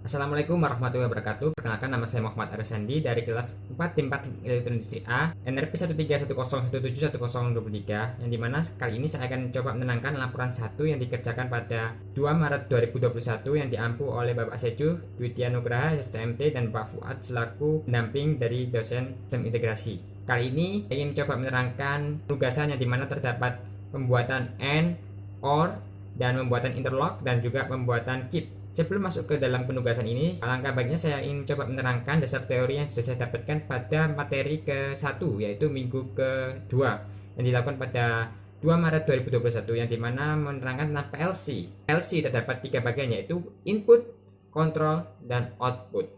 Assalamualaikum warahmatullahi wabarakatuh. Perkenalkan, nama saya Muhammad Arsandi dari kelas 4 tim 4 Elektronik Industri A NRP 13101711023, yang dimana kali ini saya akan coba menerangkan laporan 1 yang dikerjakan pada 2 Maret 2021 yang diampu oleh Bapak Seju Dwitya Nugraha STMT dan Pak Fuad selaku pendamping dari dosen sistem integrasi. Kali ini saya ingin coba menerangkan penugasan yang dimana terdapat pembuatan AND, OR, dan pembuatan interlock dan juga pembuatan keep. Sebelum masuk ke dalam penugasan ini, alangkah baiknya saya ingin coba menerangkan dasar teori yang sudah saya dapatkan pada materi ke-1, yaitu minggu ke-2 yang dilakukan pada 2 Maret 2021, yang dimana menerangkan tentang PLC. PLC terdapat 3 bagian, yaitu input, control, dan output.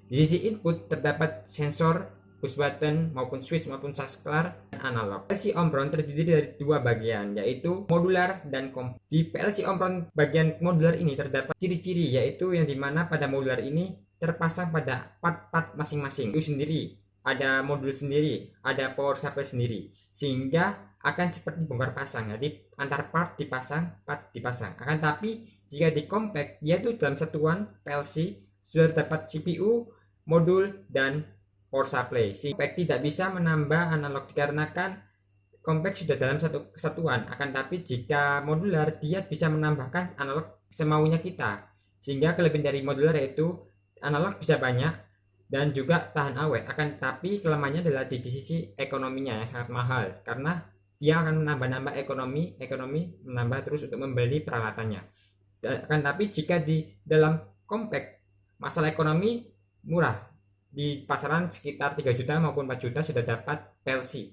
Di sisi input terdapat sensor, push button maupun switch maupun saklar dan analog. PLC Omron terdiri dari 2 bagian, yaitu modular dan kompleks. Di PLC Omron bagian modular ini terdapat ciri-ciri, yaitu yang dimana pada modular ini terpasang pada part-part masing-masing itu sendiri, ada modul sendiri, ada power supply sendiri, sehingga akan seperti bongkar pasang. Jadi antar part dipasang, part dipasang. Akan tapi jika di compact, yaitu dalam satuan PLC sudah terdapat CPU, modul, dan power supply. Compact tidak bisa menambah analog dikarenakan compact sudah dalam satu kesatuan. Akan tapi jika modular, dia bisa menambahkan analog semaunya kita. Sehingga kelebihan dari modular yaitu analog bisa banyak dan juga tahan awet. Akan tapi kelemahannya adalah di sisi ekonominya yang sangat mahal, karena dia akan menambah-nambah ekonomi menambah terus untuk membeli peralatannya. Akan tapi jika di dalam compact, masalah ekonomi murah, di pasaran sekitar 3 juta maupun 4 juta sudah dapat PLC.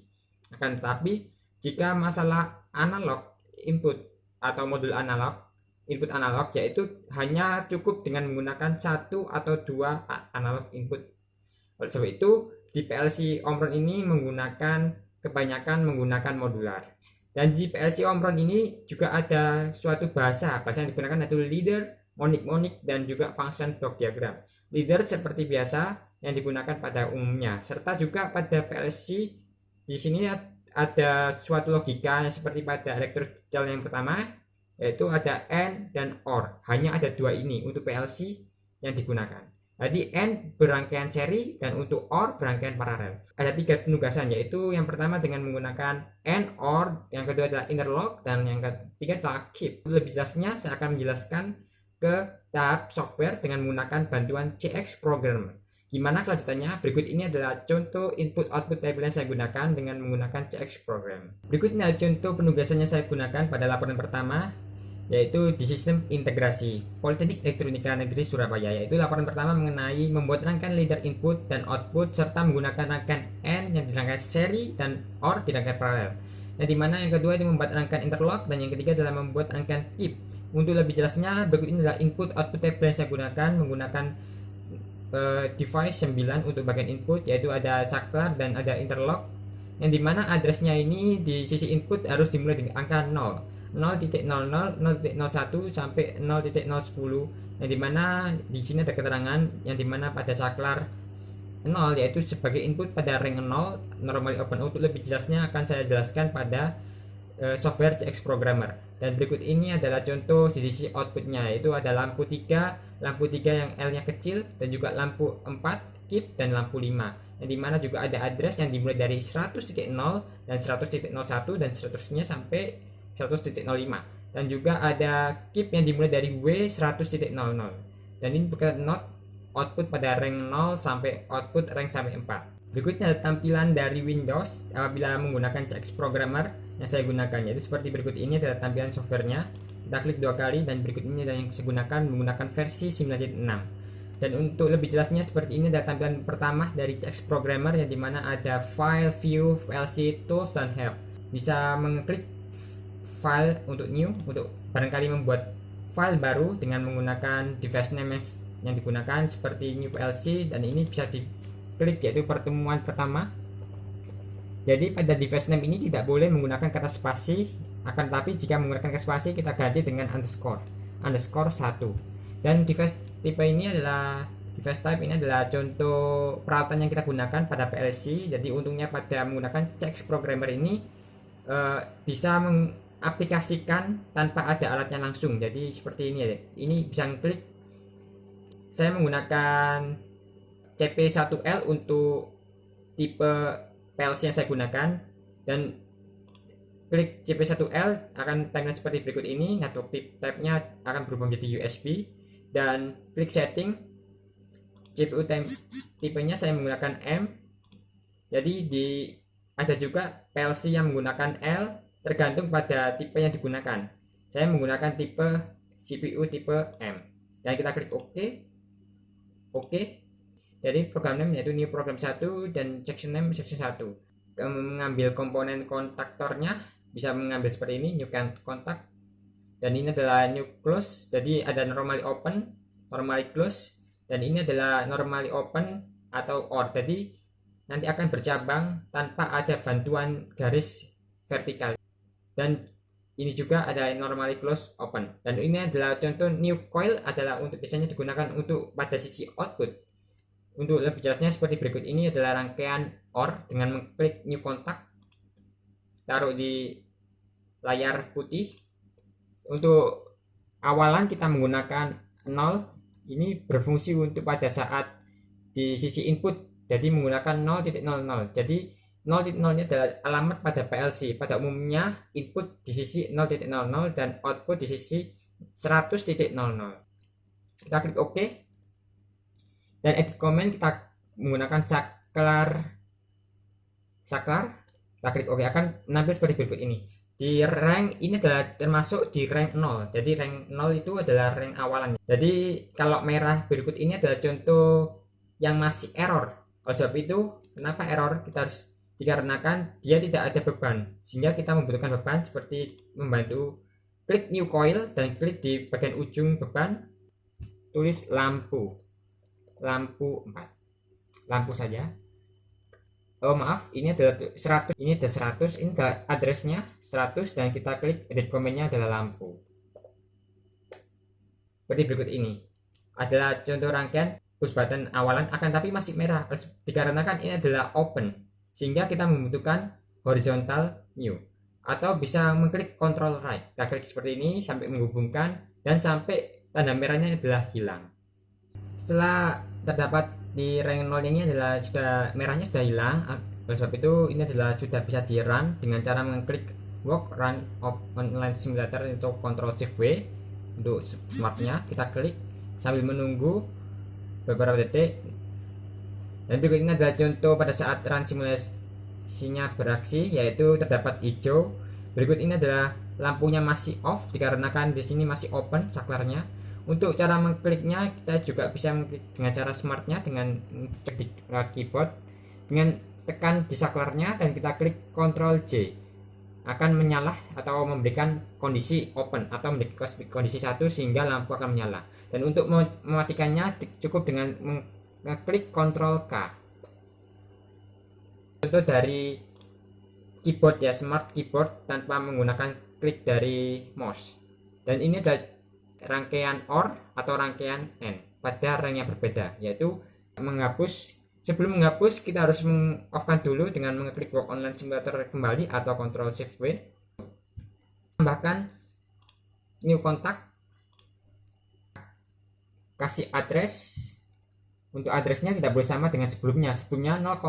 Akan tetapi jika masalah analog input atau modul analog input analog, yaitu hanya cukup dengan menggunakan 1 atau 2 analog input. Oleh sebab itu di PLC Omron ini kebanyakan menggunakan modular. Dan di PLC Omron ini juga ada suatu bahasa yang digunakan, yaitu leader, monik, dan juga function block diagram. Leader seperti biasa yang digunakan pada umumnya, serta juga pada PLC di sini ada suatu logika yang seperti pada elektrodigital yang pertama, yaitu ada AND dan OR. Hanya ada 2 ini untuk PLC yang digunakan. Jadi AND berangkaian seri dan untuk OR berangkaian paralel. Ada 3 penugasan, yaitu yang pertama dengan menggunakan AND, OR, yang kedua adalah interlock, dan yang ketiga adalah keep. Lebih jelasnya saya akan menjelaskan ke tahap software dengan menggunakan bantuan CX Programmer. Gimana kelanjutannya? Berikut ini adalah contoh input output table yang saya gunakan dengan menggunakan CX program. Berikut ini adalah contoh penugasannya saya gunakan pada laporan pertama, yaitu di sistem integrasi Politeknik Elektronika Negeri Surabaya, yaitu laporan pertama mengenai membuat rangkaian leader input dan output serta menggunakan rangkaian AND yang dirangkai seri dan OR dirangkai paralel. Yang dimana yang kedua itu membuat rangkaian interlock, dan yang ketiga adalah membuat rangkaian keep. Untuk lebih jelasnya, berikut ini adalah input output table yang saya gunakan menggunakan device 9 untuk bagian input, yaitu ada saklar dan ada interlock, yang dimana addressnya ini di sisi input harus dimulai dengan angka 0, 0.00, 0.01 sampai 0.010, yang dimana di sini ada keterangan yang dimana pada saklar 0 yaitu sebagai input pada ring 0 normally open. Untuk lebih jelasnya akan saya jelaskan pada software CX Programmer. Dan berikut ini adalah contoh di sisi outputnya, yaitu ada lampu 3 yang L nya kecil, dan juga lampu 4 keep dan lampu 5, yang dimana juga ada address yang dimulai dari 100.0 dan 100.01 dan seterusnya sampai 100.05, dan juga ada keep yang dimulai dari W100.00, dan ini bukan not output pada rank 0 sampai output rank sampai 4. Berikutnya ada tampilan dari Windows apabila menggunakan CX Programmer yang saya gunakan, yaitu seperti berikut. Ini adalah tampilan softwarenya. Kita klik 2 kali, dan berikut ini adalah yang saya gunakan menggunakan versi 9.6. Dan untuk lebih jelasnya seperti ini adalah tampilan pertama dari CX Programmer, yang dimana ada File, View, VLC, Tools, dan Help. Bisa mengklik File untuk New untuk barangkali membuat file baru dengan menggunakan device name yang digunakan seperti New VLC, dan ini bisa diklik yaitu pertemuan pertama. Jadi pada device name ini tidak boleh menggunakan kata spasi, akan tapi jika menggunakan kata spasi kita ganti dengan underscore 1. Dan device type ini adalah contoh peralatan yang kita gunakan pada PLC. Jadi untungnya pada menggunakan CX Programmer ini bisa mengaplikasikan tanpa ada alatnya langsung. Jadi seperti ini ya. Ini bisa klik saya menggunakan CP1L untuk tipe PLC yang saya gunakan, dan klik CP1L akan timeline seperti berikut ini. Network type-nya akan berubah menjadi USB, dan klik setting. CPU tipenya saya menggunakan M. Jadi ada juga PLC yang menggunakan L, tergantung pada tipe yang digunakan. Saya menggunakan tipe CPU tipe M, dan kita klik OK. Jadi program name yaitu new program 1 dan section name section 1. Mengambil komponen kontaktornya bisa mengambil seperti ini, new contact, dan ini adalah new close. Jadi ada normally open, normally close, dan ini adalah normally open atau OR. Jadi nanti akan bercabang tanpa ada bantuan garis vertikal. Dan ini juga ada normally close open. Dan ini adalah contoh new coil, adalah untuk biasanya digunakan untuk pada sisi output. Untuk lebih jelasnya seperti berikut ini adalah rangkaian OR dengan mengklik new contact, taruh di layar putih. Untuk awalan kita menggunakan 0. Ini berfungsi untuk pada saat di sisi input, jadi menggunakan 0.00. Jadi 0.0-nya adalah alamat pada PLC. Pada umumnya input di sisi 0.00 dan output di sisi 100.00. Kita klik OK. Dan edit comment kita menggunakan saklar. Kita klik OK, akan menampil seperti berikut ini. Di rank ini adalah termasuk di rank 0. Jadi rank 0 itu adalah rank awalan. Jadi kalau merah berikut ini adalah contoh yang masih error. Oleh sebab itu, kenapa error? Dikarenakan dia tidak ada beban, sehingga kita membutuhkan beban seperti membantu klik new coil dan klik di bagian ujung beban, tulis lampu 4, lampu saja. Oh maaf, ini adalah 100, ini ada 100, ini adalah addressnya 100, dan kita klik edit comment-nya adalah lampu. Seperti berikut ini adalah contoh rangkaian push button awalan, akan tapi masih merah dikarenakan ini adalah open, sehingga kita membutuhkan horizontal new, atau bisa mengklik control right. Kita klik seperti ini sampai menghubungkan dan sampai tanda merahnya adalah hilang. Setelah terdapat di rank 0 ini adalah merahnya sudah hilang. Oleh sebab itu ini adalah sudah bisa di run dengan cara mengklik work run online simulator untuk control shift W untuk smartnya. Kita klik sambil menunggu beberapa detik. Dan berikut ini adalah contoh pada saat run simulasinya beraksi, yaitu terdapat hijau. Berikut ini adalah lampunya masih off dikarenakan di sini masih open saklarnya. Untuk cara mengkliknya kita juga bisa mengklik dengan cara smartnya dengan di keyboard, dengan tekan di saklarnya dan kita klik Ctrl J, akan menyala atau memberikan kondisi open atau memberikan kondisi 1 sehingga lampu akan menyala. Dan untuk mematikannya cukup dengan mengklik Ctrl K. Contoh dari keyboard ya, smart keyboard tanpa menggunakan klik dari mouse. Dan ini adalah rangkaian OR atau rangkaian AND pada rank yang berbeda, yaitu menghapus. Sebelum menghapus kita harus meng-off-kan dulu dengan mengklik work online simulator kembali atau Ctrl Shift W. Tambahkan new contact, kasih address. Untuk addressnya tidak boleh sama dengan sebelumnya 0,00,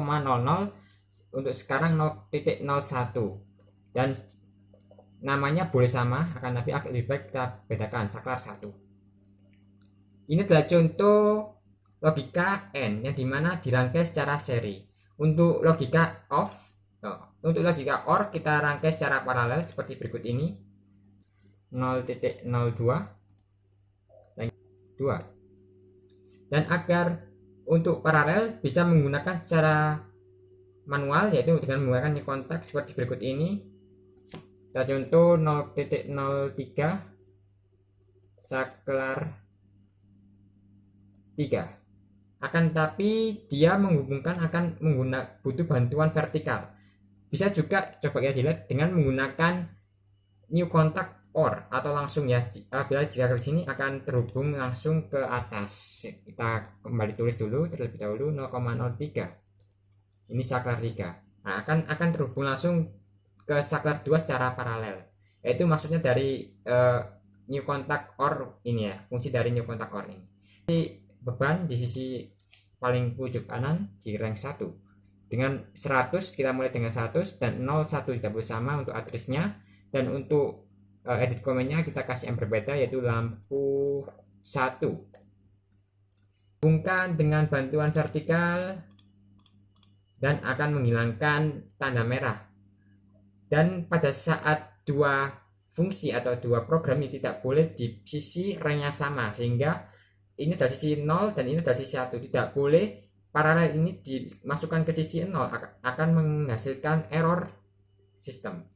untuk sekarang 0.01, dan namanya boleh sama, akan tapi lebih baik kita bedakan saklar 1. Ini adalah contoh logika AND yang dimana dirangkai secara seri. Untuk logika untuk logika OR kita rangkai secara paralel seperti berikut ini, 0.02 dan 2. Dan agar untuk paralel bisa menggunakan secara manual, yaitu dengan menggunakan new contact seperti berikut ini. Kita contoh 0.03 saklar 3. Akan tapi dia menghubungkan akan butuh bantuan vertikal. Bisa juga coba kita lihat dengan menggunakan new contact OR atau langsung ya. Bila jika ke sini akan terhubung langsung ke atas. Kita kembali tulis dulu terlebih dahulu 0,03. Ini saklar 3. Nah, akan terhubung langsung ke saklar 2 secara paralel. Itu maksudnya dari new contact OR ini ya, fungsi dari new contact OR ini. beban di sisi paling pojok kanan di rank 1 dengan 100. Kita mulai dengan 100 dan 01 tidak boleh sama untuk addressnya, dan untuk edit komennya kita kasih yang berbeda yaitu lampu 1. Hubungkan dengan bantuan vertikal dan akan menghilangkan tanda merah. Dan pada saat dua fungsi atau dua program ini tidak boleh di sisi ranknya sama, sehingga ini dari sisi 0 dan ini dari sisi 1 tidak boleh paralel. Ini dimasukkan ke sisi 0 akan menghasilkan error sistem.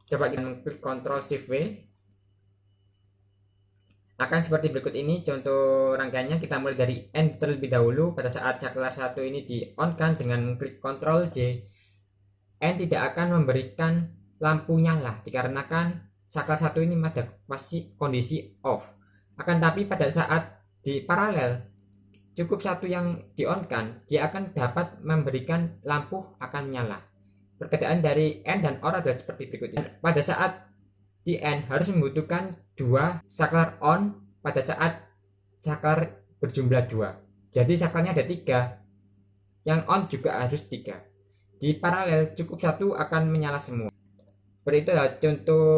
Coba kita klik Ctrl Shift V, akan seperti berikut ini contoh rangkaiannya. Kita mulai dari N terlebih dahulu. Pada saat saklar 1 ini di on kan dengan mengklik Ctrl J, N tidak akan memberikan lampu nyala dikarenakan saklar 1 ini masih kondisi off. Akan tapi pada saat di paralel cukup satu yang di on kan, dia akan dapat memberikan lampu akan nyala. Perbedaan dari N dan OR adalah seperti berikut ini. Pada saat di N harus membutuhkan 2 saklar on pada saat saklar berjumlah 2. Jadi saklarnya ada 3, yang on juga harus 3. Di paralel cukup satu akan menyala semua. Seperti itu adalah contoh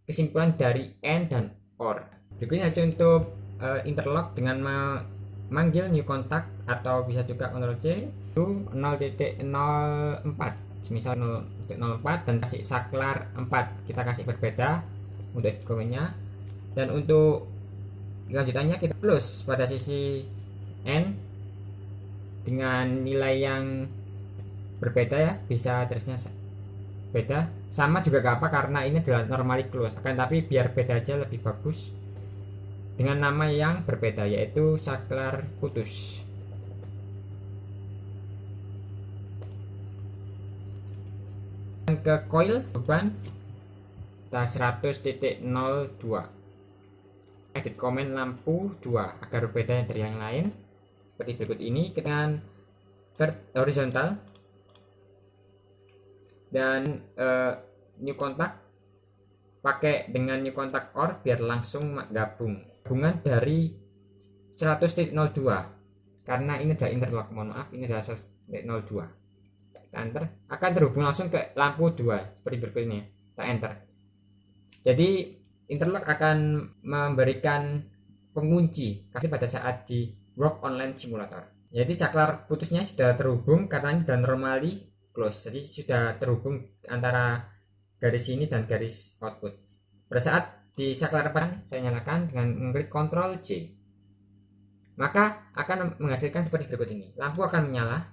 kesimpulan dari N dan OR. Berikutnya contoh interlock dengan memanggil new contact atau bisa juga Ctrl C itu 0.04, misal 0.04 dan kasih saklar 4, kita kasih berbeda untuk komennya. Dan untuk lanjutannya kita close pada sisi N dengan nilai yang berbeda ya, bisa terusnya beda, sama juga gak apa karena ini adalah normally close, akan tapi biar beda aja lebih bagus dengan nama yang berbeda yaitu saklar putus. Ke coil beban kita 100.02, edit comment lampu 2 agar berbeda dari yang lain seperti berikut ini dengan horizontal dan new contact pakai dengan new contact OR biar langsung gabungan dari 100.02 karena ini adalah interlock, mohon maaf ini adalah 100.02. Enter akan terhubung langsung ke lampu 2 seperti berikut ini. Kita enter. Jadi interlock akan memberikan pengunci pada saat di Work Online Simulator. Jadi saklar putusnya sudah terhubung karena ini sudah normally close. Jadi sudah terhubung antara garis ini dan garis output. Pada saat di saklar depan saya nyalakan dengan mengklik Ctrl J, maka akan menghasilkan seperti berikut ini. Lampu akan menyala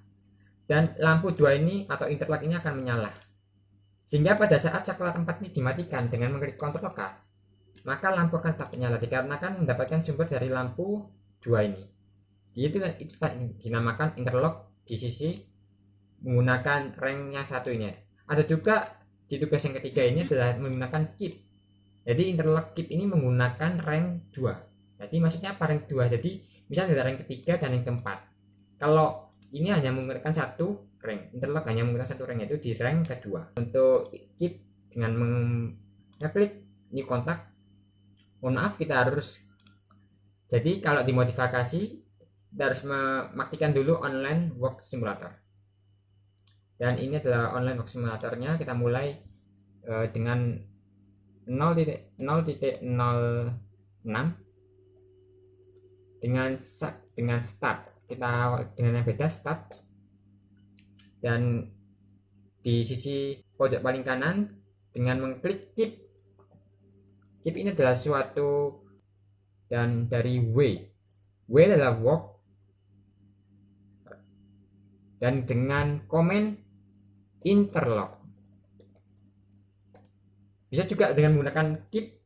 dan lampu 2 ini atau interlock ini akan menyala. Sehingga pada saat saklar 4 ini dimatikan dengan mengklik Ctrl K, maka lampu akan tetap menyala dikarenakan mendapatkan sumber dari lampu 2 ini. Itu dinamakan interlock di sisi menggunakan rank yang satu ini. Ada juga di tugas yang ketiga ini adalah menggunakan keep. Jadi interlock keep ini menggunakan rank 2. Jadi maksudnya apa rank 2? Jadi misalnya ada rank ketiga dan rank keempat. Kalau ini hanya menggunakan satu rank, interlock hanya menggunakan satu rank, yaitu di rank kedua. Untuk keep dengan mengklik new contact, mohon maaf kita harus, jadi kalau dimodifikasi kita harus memaktikan dulu online work simulator. Dan ini adalah online work simulatornya. Kita mulai dengan 0.06 dengan start. Kita dengan yang beda start, dan di sisi pojok paling kanan dengan mengklik keep. Keep ini adalah suatu dan dari W adalah work, dan dengan komen interlock. Bisa juga dengan menggunakan keep,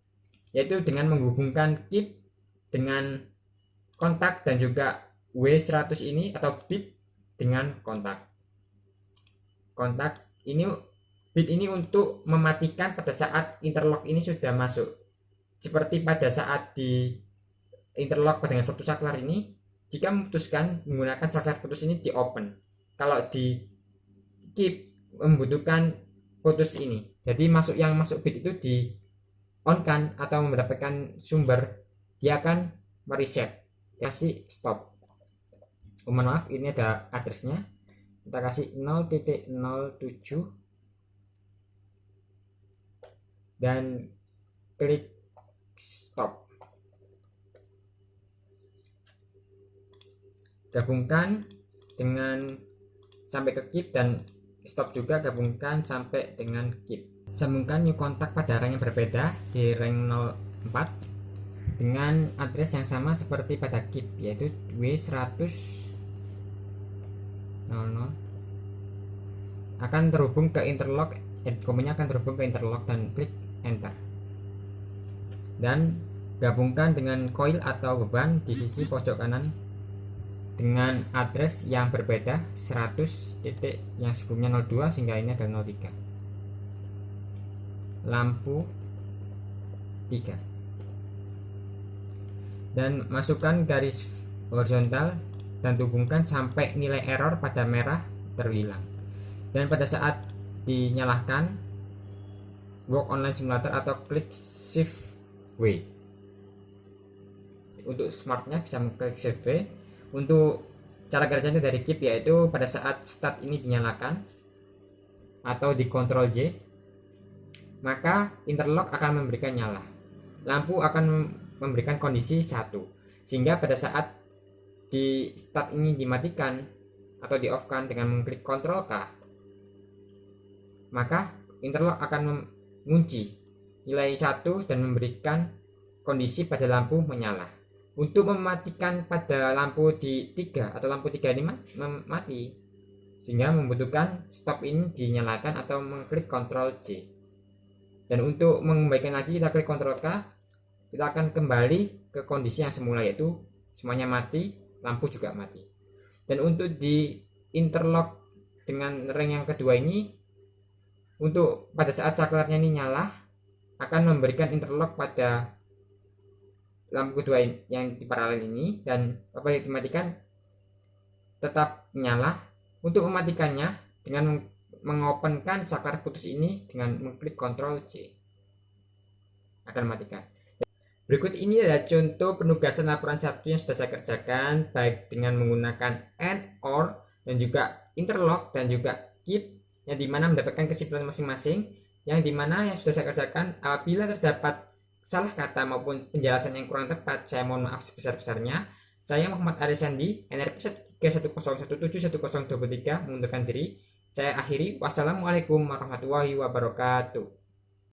yaitu dengan menghubungkan keep dengan kontak dan juga W100 ini atau bit dengan kontak ini. Bit ini untuk mematikan pada saat interlock ini sudah masuk. Seperti pada saat di interlock dengan satu saklar ini, jika memutuskan menggunakan saklar putus ini di open. Kalau di keep membutuhkan putus ini. Jadi yang masuk bit itu di on kan atau mendapatkan sumber, dia akan mereset. kasih stop. Mohon maaf, ini ada addressnya, kita kasih 0.07 dan klik stop. Gabungkan dengan sampai ke keep dan stop juga gabungkan sampai dengan keep. Sambungkan new kontak pada rank yang berbeda di rank 04 dengan address yang sama seperti pada keep, yaitu W100 akan terhubung ke interlock, komennya akan terhubung ke interlock dan klik enter. Dan gabungkan dengan coil atau beban di sisi pojok kanan dengan address yang berbeda 100 titik yang sebelumnya 02 sehingga ini adalah 03. Lampu 3 dan masukkan garis horizontal dan hubungkan sampai nilai error pada merah terhilang. Dan pada saat dinyalakan Work Online Simulator atau klik Shift W. Untuk smartnya bisa mengklik Shift W. Untuk cara kerjanya dari keep yaitu pada saat start ini dinyalakan atau di Ctrl J, maka interlock akan memberikan nyala. Lampu akan memberikan kondisi 1. Sehingga pada saat di start ini dimatikan atau di off kan dengan mengklik Ctrl K, maka interlock akan mengunci nilai 1 dan memberikan kondisi pada lampu menyala. Untuk mematikan pada lampu di 3 atau lampu 3 ini mati, sehingga membutuhkan stop ini dinyalakan atau mengklik Ctrl J. Dan untuk mengembalikan lagi kita klik Ctrl K, kita akan kembali ke kondisi yang semula, yaitu semuanya mati, lampu juga mati. Dan untuk di interlock dengan rank yang kedua ini, untuk pada saat saklarnya ini nyala akan memberikan interlock pada lampu kedua yang di paralel ini, dan apabila dimatikan tetap nyala. Untuk mematikannya dengan mengopenkan saklar putus ini dengan mengklik Ctrl J akan matikan. Berikut ini adalah contoh penugasan laporan 1 yang sudah saya kerjakan baik dengan menggunakan AND, OR, dan juga interlock dan juga keep, yang dimana mendapatkan kesimpulan masing-masing, yang dimana yang sudah saya kerjakan apabila terdapat salah kata maupun penjelasan yang kurang tepat, saya mohon maaf sebesar-besarnya. Saya Muhammad Arisandi, NRP 131171023 mengundurkan diri. Saya akhiri. Wassalamualaikum warahmatullahi wabarakatuh.